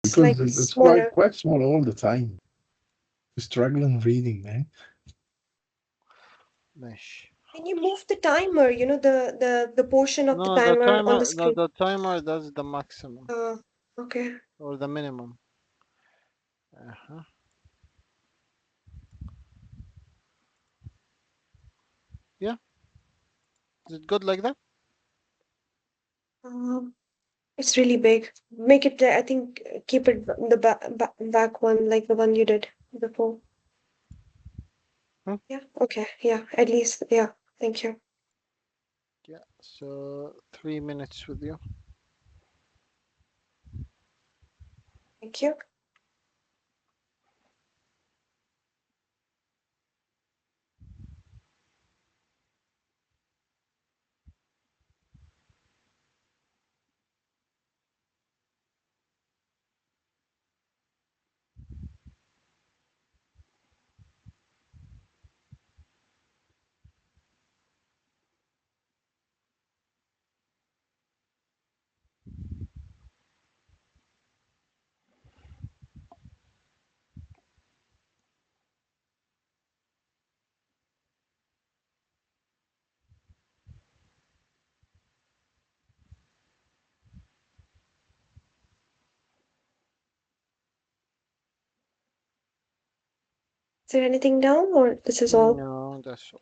It's because like it's smaller. quite small all the time. Struggling reading, man. ماشي. Can you move the timer? You know, the portion of the No, the timer on the timer, no, screen. the timer does the maximum Uh, okay. or the minimum. Uh-huh. Yeah, is it good like that? Um, it's really big. Make it, I think, keep it the back one, like the one you did before. Hmm? Yeah. Okay. Yeah. At least. Yeah. Thank you. Yeah, so 3 minutes with you. Thank you. Is there anything down, or this is all? No, that's all.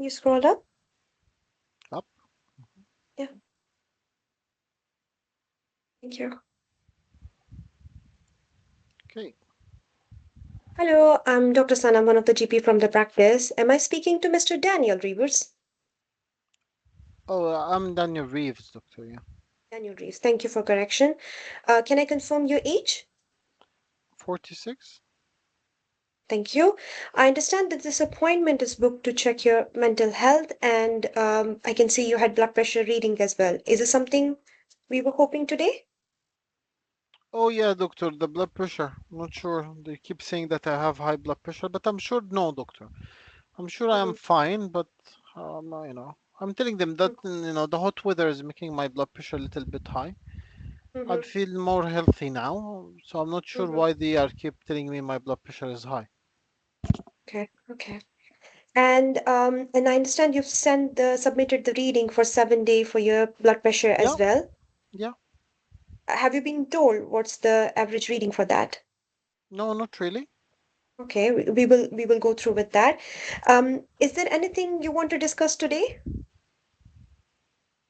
You scrolled up? Up. Yeah. Thank you. Okay. Hello, I'm Dr. Sana, one of the GP from the practice. Am I speaking to Mr. Daniel Rivers? Oh, I'm Daniel Reeves, doctor. Yeah. Daniel Reeves, thank you for correction. Can I confirm your age? 46? Thank you. I understand that this appointment is booked to check your mental health, and I can see you had blood pressure reading as well. Is this something we were hoping today? Oh, yeah, doctor, the blood pressure. Not sure. They keep saying that I have high blood pressure, but I'm sure no, doctor. I'm sure I am Mm-hmm. fine, but I'm telling them that the hot weather is making my blood pressure a little bit high. I Mm-hmm. feel more healthy now, so I'm not sure Mm-hmm. why they are keep telling me my blood pressure is high. Okay, okay. And I understand you've submitted the reading for 7 day for your blood pressure Yeah, as well. yeah. Have you been told what's the average reading for that? No, not really. Okay, we will go through with that. Is there anything you want to discuss today?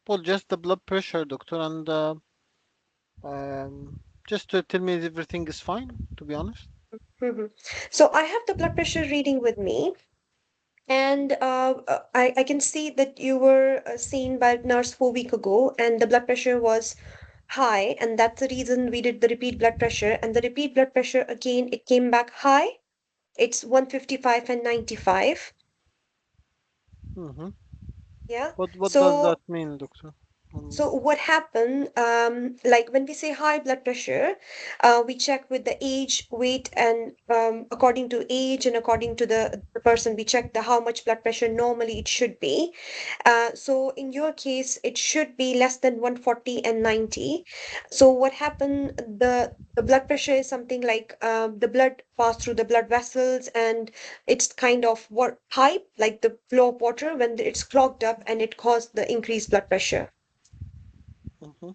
Well, just the blood pressure, doctor, and just to tell me everything is fine, to be honest. Hmm. So I have the blood pressure reading with me, and I can see that you were seen by a nurse 4 weeks ago, and the blood pressure was high, and that's the reason we did the repeat blood pressure. And the repeat blood pressure again, it came back high. It's 155 and 95. Hmm. Yeah. What does So that mean, doctor? Um, So what happened, like when we say high blood pressure, we check with the age, weight, and according to age and according to the person, we check the how much blood pressure normally it should be. So in your case, it should be less than 140 and 90. So what happened, the blood pressure is something like the blood passed through the blood vessels, and it's kind of what pipe, like the flow of water when it's clogged up, and it caused the increased blood pressure. mhm.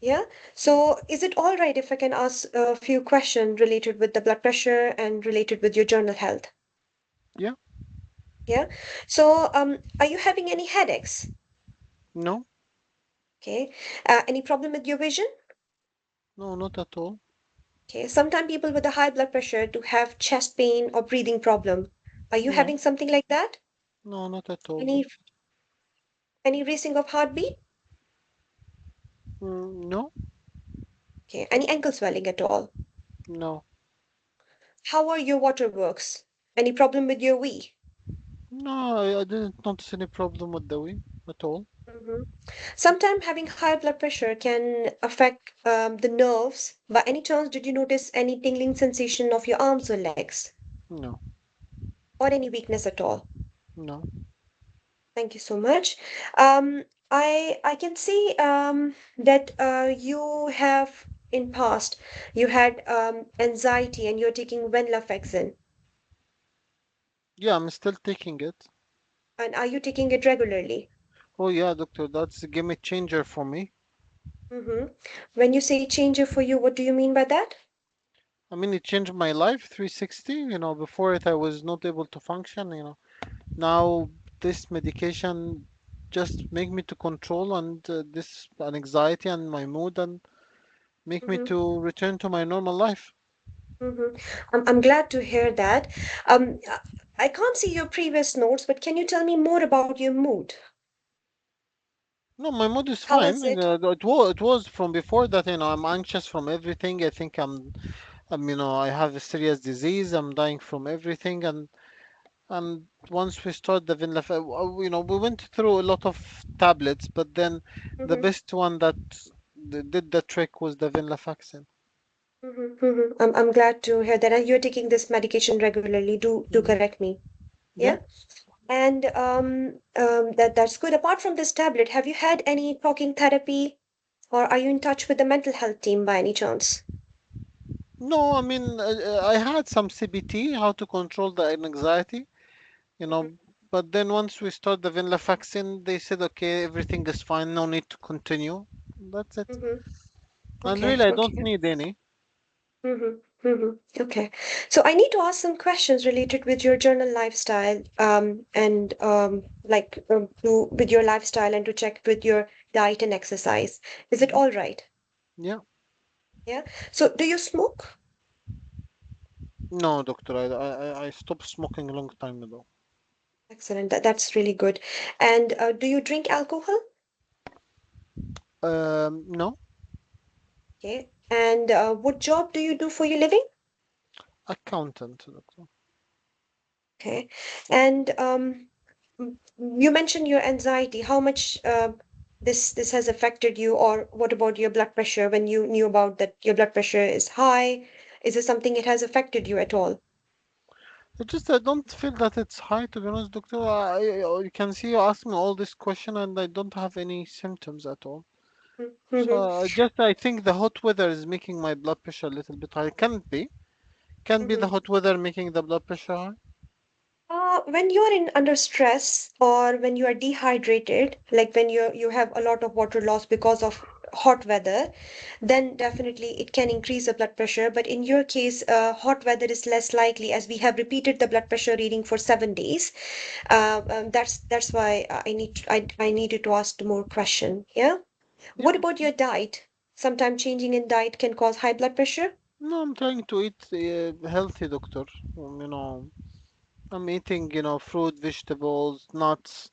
Yeah. So is it all right if I can ask a few questions related with the blood pressure and related with your journal health? Yeah. Yeah. So are you having any headaches? No. Okay. Any problem with your vision? No, not at all. Okay. Sometimes people with a high blood pressure do have chest pain or breathing problem. Are you No. having something like that? No, not at all, Any doctor. any racing of heartbeat? No. Okay. Any ankle swelling at all? No. How are your water works? Any problem with your wee? No, I didn't notice any problem with the wing at all. Mhm. Sometimes having high blood pressure can affect the nerves. By any chance, did you notice any tingling sensation of your arms or legs, No. or any weakness at all? No. Thank you so much. I can see that you have in past you had anxiety and you're taking Venlafaxine. Yeah, I'm still taking it. And are you taking it regularly? Oh yeah, doctor, that's a game changer for me. Mm-hmm. When you say changer for you, what do you mean by that? I mean, it changed my life 360. Before it, I was not able to function. Now this medication just make me to control and this anxiety and my mood and make me Mm-hmm. to return to my normal life. Mm-hmm. I'm glad to hear that. I can't see your previous notes, but can you tell me more about your mood? No, my mood is How fine. was it? It was from before that. I'm anxious from everything. I think I have a serious disease. I'm dying from everything, and once we start the Vinlaf, we went through a lot of tablets, but then the Mm-hmm. best one that did the trick was the Venlafaxine. Mm-hmm. Mm-hmm. I'm glad to hear that. And you're taking this medication regularly. Do Mhm. correct me. Yeah. Yeah. And that's good. Apart from this tablet, have you had any talking therapy, or are you in touch with the mental health team by any chance? No, I mean, I had some CBT, how to control the anxiety, you Mm-hmm. know, but then once we start the Venlafaxine, they said, okay, everything is fine, no need to continue. That's it. Mm-hmm. And Okay. really, I don't Okay. need any. Mm-hmm. Mm-hmm. Okay. So I need to ask some questions related with your journal lifestyle, and like with your lifestyle and to check with your diet and exercise. Is it Mhm. all right? Yeah. Yeah. So do you smoke? No, doctor, I stopped smoking a long time ago. Excellent. That's really good. And do you drink alcohol? No, Okay. And what job do you do for your living? accountant, doctor. Okay. And you mentioned your anxiety. How much this has affected you, or what about your blood pressure when you knew about that your blood pressure is high? Is it something it has affected you at all? I don't feel that it's high, to be honest, doctor. You can see you ask me all this question and I don't have any symptoms at all. So Mm-hmm. I think the hot weather is making my blood pressure a little bit high. Can it be? Can be the Mm-hmm. hot weather making the blood pressure high? When you're in under stress or when you are dehydrated, like when you have a lot of water loss because of hot weather, then definitely it can increase the blood pressure. But in your case, hot weather is less likely as we have repeated the blood pressure reading for 7 days. That's why I needed to ask more question. Yeah. Yeah. What about your diet? sometimes changing in diet can cause high blood pressure? No, I'm trying to eat healthy, doctor. I'm eating, fruit, vegetables, nuts.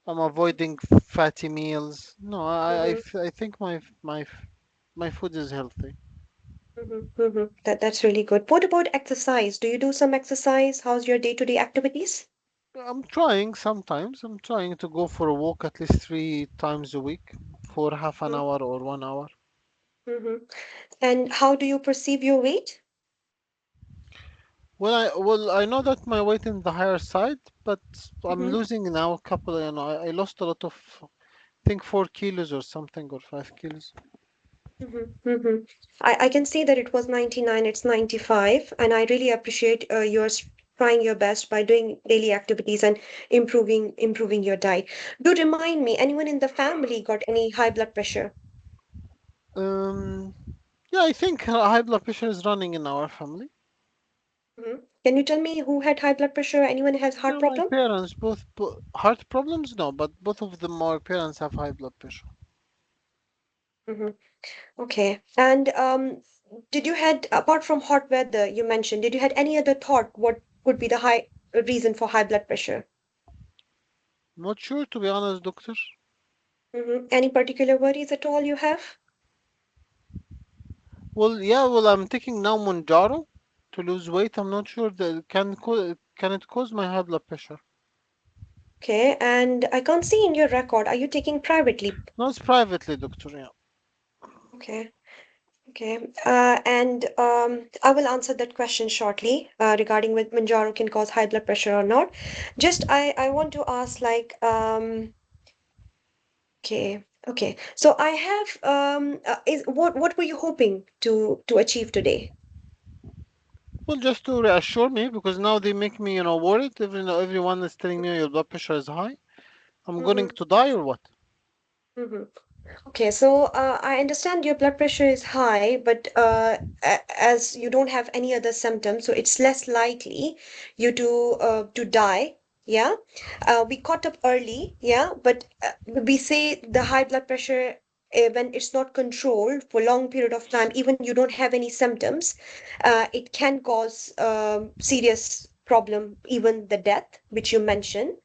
I'm avoiding fatty meals. No, Mm-hmm, I think my food is healthy. mm-hmm, mm-hmm. That's really good. What about exercise? Do you do some exercise? How's your day-to-day activities? I'm trying sometimes. I'm trying to go for a walk at least 3 times a week for half an hour or 1 hour. Mm-hmm. And how do you perceive your weight? Well, I know that my weight in the higher side, but I'm Mm-hmm, losing now a couple. I lost a lot of, I think 4 kilos or something or 5 kilos. mm-hmm, mm-hmm. I can see that it was 99, it's 95, and I really appreciate yours trying your best by doing daily activities and improving your diet. Do remind me, anyone in the family got any high blood pressure? Um, yeah, I think high blood pressure is running in our family. Hmm. Can you tell me who had high blood pressure? Anyone has heart Yeah, my problem? parents both heart problems, no, but both of them, our parents have high blood pressure. Hmm. Okay. And did you had apart from hot weather you mentioned, did you had any other thought what could be the high reason for high blood pressure? Not sure to be honest, doctor. Any particular worries at all you have? Well, yeah, well, I'm taking now Monjaro to lose weight. I'm not sure that can it cause my high blood pressure. Okay. And I can't see in your record. Are you taking privately? No, it's privately, doctor. Yeah. Okay. Okay. And I will answer that question shortly regarding with Manjaro can cause high blood pressure or not. Just I want to ask like okay, okay. So I have is what were you hoping to achieve today? Well, just to reassure me, because now they make me, worried. Everyone is telling me your blood pressure is high. I'm going Mm-hmm, to die or what? mm-hmm. Okay, so I understand your blood pressure is high, but as you don't have any other symptoms, so it's less likely you to die. Yeah, we caught up early. Yeah, but we say the high blood pressure when it's not controlled for long period of time, even you don't have any symptoms, it can cause serious problem, even the death, which you mentioned.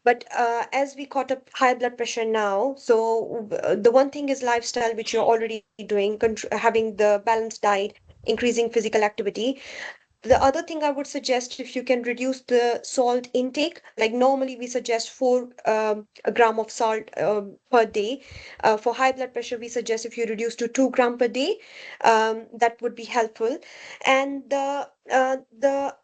But as we caught up high blood pressure now, so the one thing is lifestyle, which you're already doing, having the balanced diet, increasing physical activity. The other thing I would suggest, if you can reduce the salt intake, like normally we suggest 4 a gram of salt per day. For high blood pressure, we suggest if you reduce to 2 gram per day, that would be helpful. And the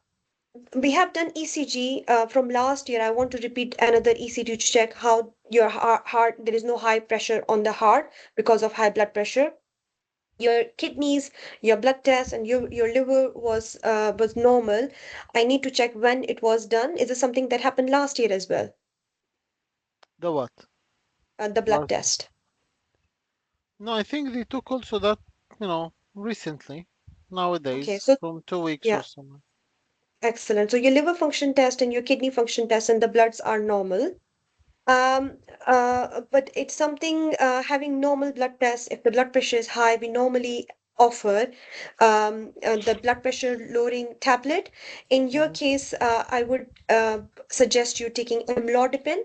we have done ECG from last year. I want to repeat another ECG to check how your heart, there is no high pressure on the heart because of high blood pressure. Your kidneys, your blood test, and your liver was normal. I need to check when it was done. Is it something that happened last year as well? The what? The blood Last. test. No, I think they took also that, recently, Okay, nowadays, so from 2 weeks or yeah, something. excellent. So your liver function test and your kidney function test and the bloods are normal. But it's something having normal blood tests. If the blood pressure is high, we normally offer the blood pressure lowering tablet. In your Hmm. case, I would suggest you taking amlodipine,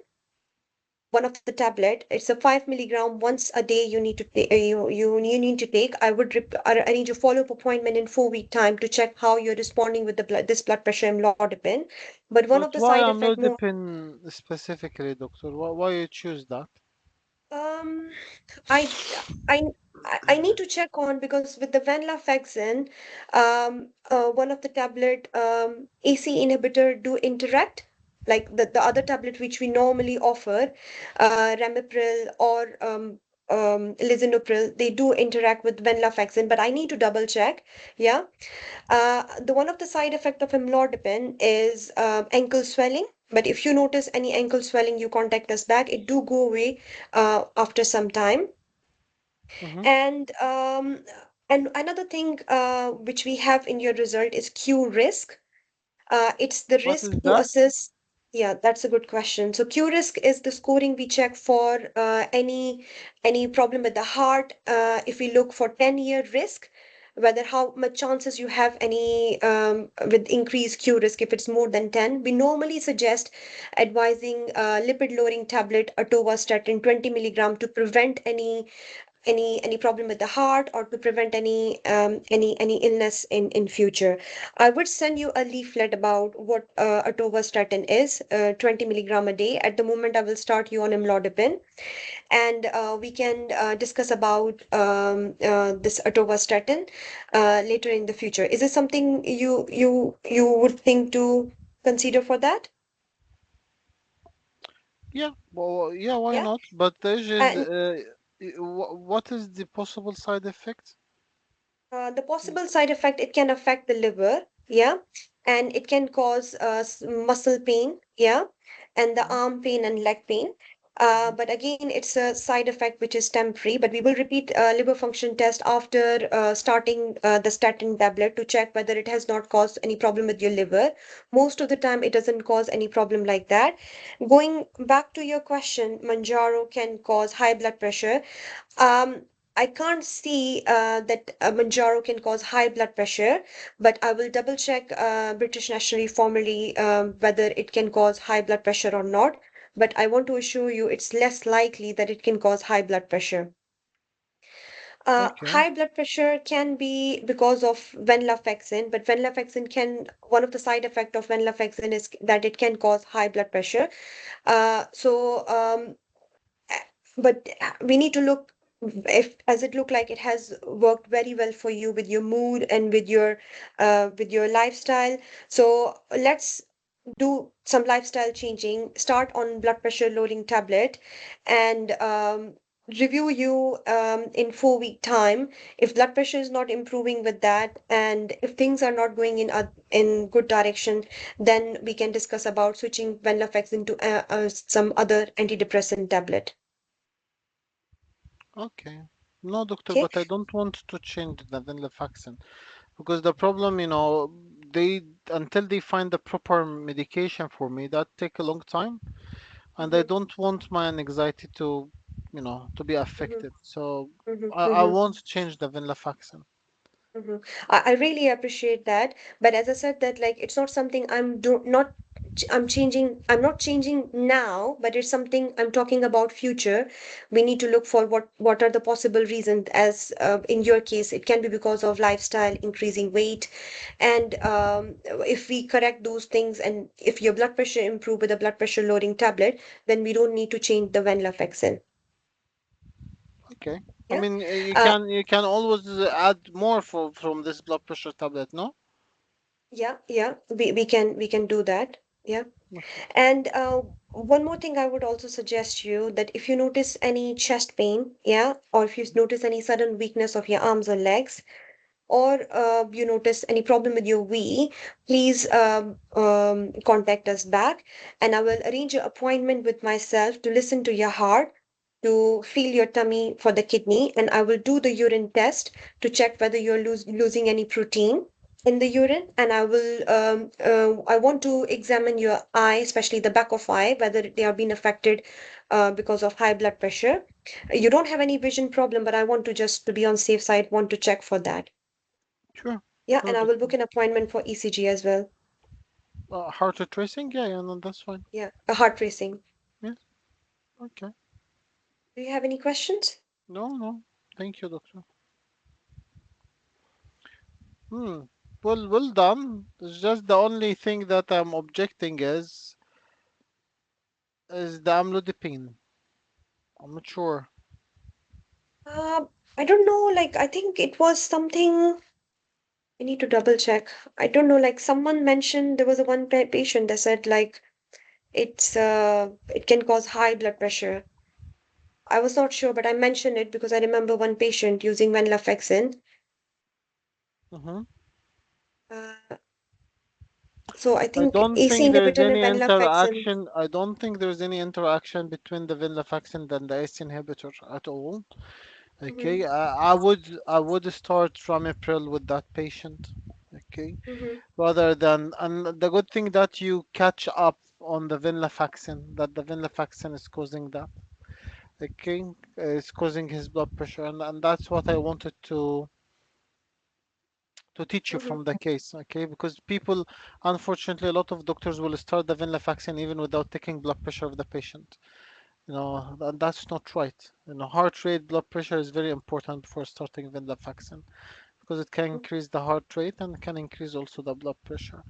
one of the tablet. It's a 5 milligram once a day. You need to take. You need to take. I need to follow up appointment in 4 week time to check how you're responding with the this blood pressure amlodipine. But one But of the why side effect more. amlodipine specifically, doctor? Why you choose that? Um, I I I need to check on because with the Venlafaxine, one of the tablet AC inhibitor do interact like the other tablet which we normally offer, Ramipril or Lisinopril, they do interact with Venlafaxine, but I need to double check. Yeah. The one of the side effect of amlodipine is ankle swelling. But if you notice any ankle swelling, you contact us back. It do go away after some time. Hmm. And another thing which we have in your result is Q risk. It's the What risk is to that? assess. Yeah, that's a good question. So Q-risk is the scoring we check for any problem with the heart. If we look for 10-year risk, whether how much chances you have any with increased Q-risk if it's more than 10, we normally suggest advising lipid-lowering tablet atorvastatin 20 milligram to prevent any problem with the heart or to prevent any illness in future. I would send you a leaflet about what atorvastatin is, 20 milligram a day. At the moment, I will start you on amlodipine, and we can discuss about this atorvastatin later in the future. Is this something you would think to consider for that? Yeah, well, yeah, why Yeah. not? But the issue is, And what is the possible side effect? the possible side effect, it can affect the liver, yeah, and it can cause muscle pain, yeah, and the Mhm, arm pain and leg pain. mhm. But again, it's a side effect which is temporary. But we will repeat liver function test after starting the statin tablet to check whether it has not caused any problem with your liver. Most of the time, it doesn't cause any problem like that. Going back to your question, Manjaro can cause high blood pressure. Um, I can't see that Manjaro can cause high blood pressure, but I will double check British National formally whether it can cause high blood pressure or not. But I want to assure you it's less likely that it can cause high blood pressure. Okay, High blood pressure can be because of venlafaxine, but venlafaxine can, one of the side effect of venlafaxine is that it can cause high blood pressure. So but we need to look if as it look like it has worked very well for you with your mood and with your lifestyle. So let's do some lifestyle changing, start on blood pressure lowering tablet, and review you in 4 week time. If blood pressure is not improving with that, and if things are not going in good direction, then we can discuss about switching venlafaxine to some other antidepressant tablet. okay. No, doctor, Okay. but I don't want to change the venlafaxine because the problem, they until they find the proper medication for me, that take a long time, and I Mhm, don't want my anxiety to be mhm, affected. So mhm, I mhm. won't change the venlafaxine. Mhm. I really appreciate that, but as I said that like it's not something I'm changing. I'm not changing now, but it's something I'm talking about future. We need to look for what are the possible reasons. As in your case, it can be because of lifestyle, increasing weight, and if we correct those things, and if your blood pressure improve with a blood pressure lowering tablet, then we don't need to change the venlafaxine. Okay. I Yeah. mean, Uh, you can always add more from this blood pressure tablet, no? yeah, we can do that. Yeah. Okay. And one more thing I would also suggest you that if you notice any chest pain, yeah, or if you notice any sudden weakness of your arms or legs, or you notice any problem with your V, please contact us back, and I will arrange an appointment with myself to listen to your heart, to feel your tummy for the kidney, and I will do the urine test to check whether you're losing any protein in the urine, and I want to examine your eye, especially the back of eye, whether they are being affected because of high blood pressure. You don't have any vision problem, but I want to just to be on safe side, want to check for that. Sure. Yeah, Sure, and I will doctor. book an appointment for ECG as well. Heart rate tracing? Yeah, yeah, no, that's fine. Yeah, a heart racing. Yes. Okay. Do you have any questions? No, no. Thank you, doctor. Hmm. Well done. It's just the only thing that I'm objecting is the amlodipine. I'm not sure. Uh, I don't know, like I think it was something I need to double check. I don't know, like someone mentioned there was a one patient that said like it can cause high blood pressure. I was not sure, but I mentioned it because I remember one patient using venlafaxine. Mm-hmm. Uh, so I think AC inhibitor and venlafaxine. I don't think there's any interaction between the venlafaxine and the ACE inhibitor at all. Mm-hmm, Okay, I would start ramipril with that patient. Okay, mm-hmm, rather than, and the good thing that you catch up on the venlafaxine, that the venlafaxine is causing that. Okay, it's causing his blood pressure, and that's what I wanted to teach you Mhm. from the case. Okay, because people, unfortunately, a lot of doctors will start the venlafaxine even without taking blood pressure of the patient. And that's not right. Heart rate, blood pressure is very important before starting venlafaxine because it can increase the heart rate and can increase also the blood pressure.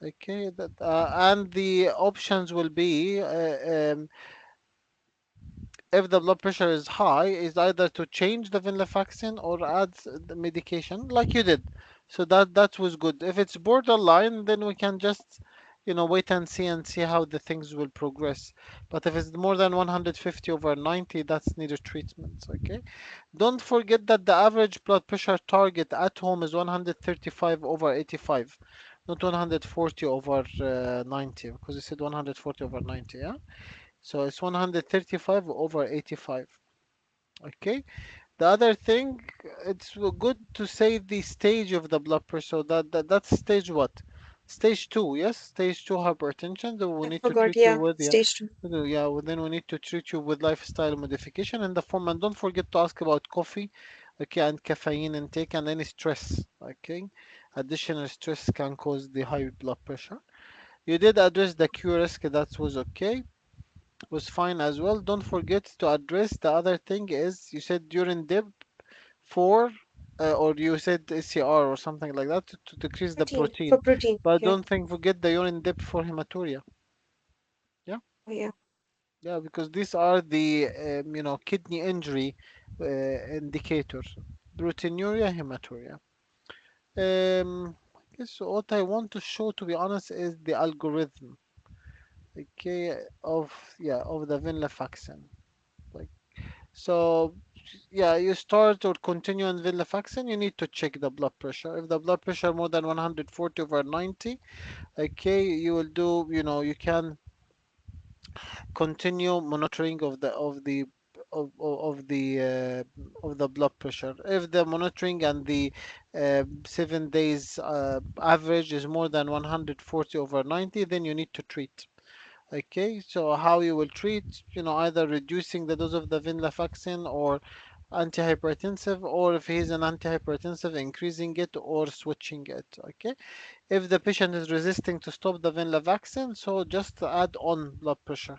Okay, and the options will be if the blood pressure is high, is either to change the venlafaxine or add the medication like you did. So that was good. If it's borderline, then we can just wait and see how the things will progress. But if it's more than 150 over 90, that's needed treatment. Okay. Don't forget that the average blood pressure target at home is 135 over 85, not 140 over 90, because you said 140 over 90, yeah? So it's 135 over 85. Okay. The other thing, it's good to say the stage of the blood pressure. So that's stage what? Stage two, yes? Stage two hypertension. Then we I need to forgot. treat you Yeah, with, yeah. stage 2. Yeah, well, then we need to treat you with lifestyle modification in the form. And don't forget to ask about coffee, okay, and caffeine intake and any stress, okay? Additional stress can cause the high blood pressure. You did address the Q risk, that was okay, was fine as well. Don't forget to address the other thing is you said urine dip for, or you said SCR or something like that to decrease the Protein for protein. protein. But Yeah. don't think forget the urine dip for hematuria. Yeah, Oh, yeah. yeah, because these are the kidney injury indicators: proteinuria, hematuria. I guess what I want to show, to be honest, is the algorithm, okay, of yeah of the venlafaxine. Like so, yeah, you start or continue on venlafaxine, you need to check the blood pressure. If the blood pressure more than 140 over 90, okay, you will do, you can continue monitoring of the blood pressure. If the monitoring and the 7 days average is more than 140 over 90, then you need to treat. Okay, so how you will treat, either reducing the dose of the venlafaxine or antihypertensive, or if he's an antihypertensive, increasing it or switching it. Okay, if the patient is resisting to stop the venlafaxine, so just add on blood pressure.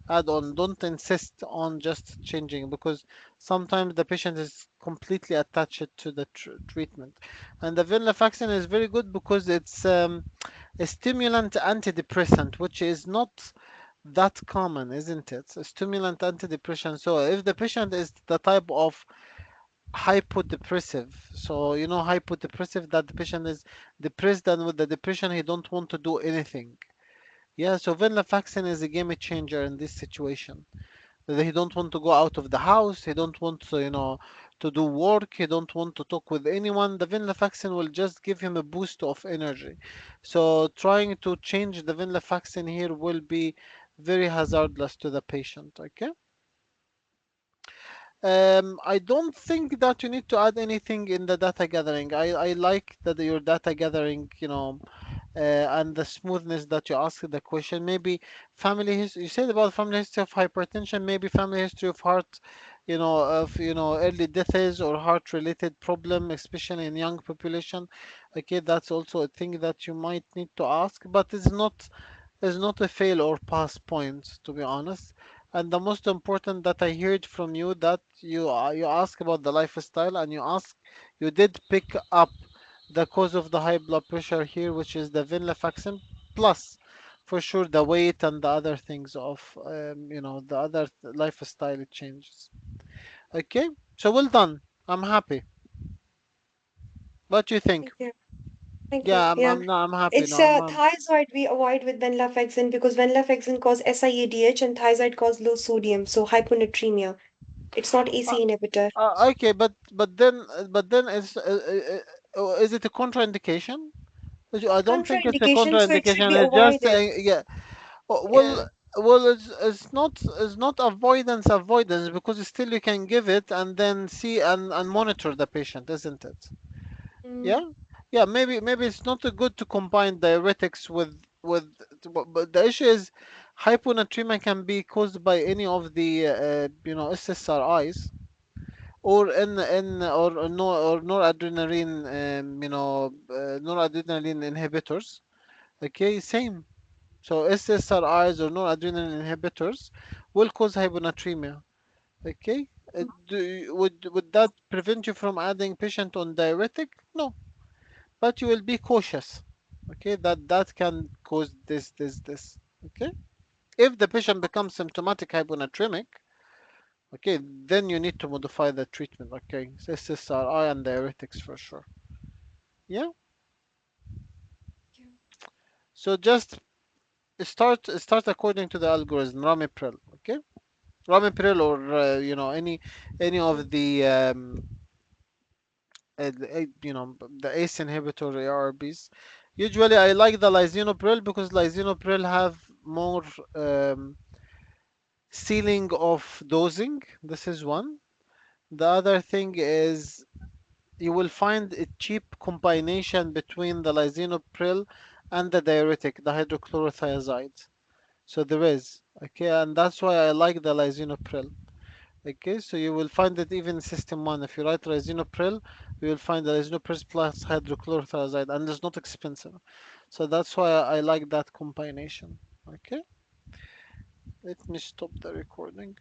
Add on. Don't insist on just changing because sometimes the patient is completely attached to the treatment. And the venlafaxine is very good because it's a stimulant antidepressant, which is not that common, isn't it? A stimulant antidepressant. So if the patient is the type of hypodepressive, so hypodepressive, that the patient is depressed and with the depression he don't want to do anything. Yeah, so venlafaxine is a game changer in this situation. He don't want to go out of the house, he don't want to to do work, he don't want to talk with anyone. The venlafaxine will just give him a boost of energy. So trying to change the venlafaxine here will be very hazardous to the patient. Okay. I don't think that you need to add anything in the data gathering. I like that your data gathering, and the smoothness that you ask the question. Maybe family history. You said about family history of hypertension. Maybe family history of heart, of early deaths or heart-related problem, especially in young population. Okay, that's also a thing that you might need to ask, but it's not a fail or pass point, to be honest. And the most important that I heard from you that you ask about the lifestyle and you did pick up the cause of the high blood pressure here, which is the venlafaxine, plus for sure the weight and the other things of the other lifestyle changes. Okay, so well done. I'm happy. What do you think? Thank you. Thank you. Yeah, I'm Yeah. I'm no, I'm happy. It's No, thiazide we avoid with venlafaxine because venlafaxine cause SIADH and thiazide cause low sodium, so hyponatremia. It's not uh, AC inhibitor. okay, but then is it a contraindication? I don't think it's a Contraindication, so it should contraindication. be It's just avoided. yeah. Well, Yeah. it's not avoidance because still you can give it and then see and monitor the patient, isn't it? Mm, Yeah, yeah. Maybe it's not good to combine diuretics with with but the issue is hyponatremia can be caused by any of the SSRIs or noradrenaline noradrenaline inhibitors. Okay, same. So SSRIs or noradrenaline inhibitors will cause hyponatremia. Okay. Would that prevent you from adding patient on diuretic? No, but you will be cautious. Okay, that can cause this. Okay. If the patient becomes symptomatic hyponatremic, okay, then you need to modify the treatment. Okay, so SSRI and diuretics for sure. Yeah. Yeah. So just start according to the algorithm ramipril. Okay, ramipril or any of the the ACE inhibitor ARBs. Usually, I like the lisinopril because lisinopril have more ceiling of dosing. This is one. The other thing is you will find a cheap combination between the lisinopril and the diuretic, the hydrochlorothiazide. So there is, okay, and that's why I like the lisinopril. Okay, so you will find it even in system one. If you write lisinopril, you will find the lisinopril plus hydrochlorothiazide, and it's not expensive. So that's why I like that combination. Okay, let me stop the recording.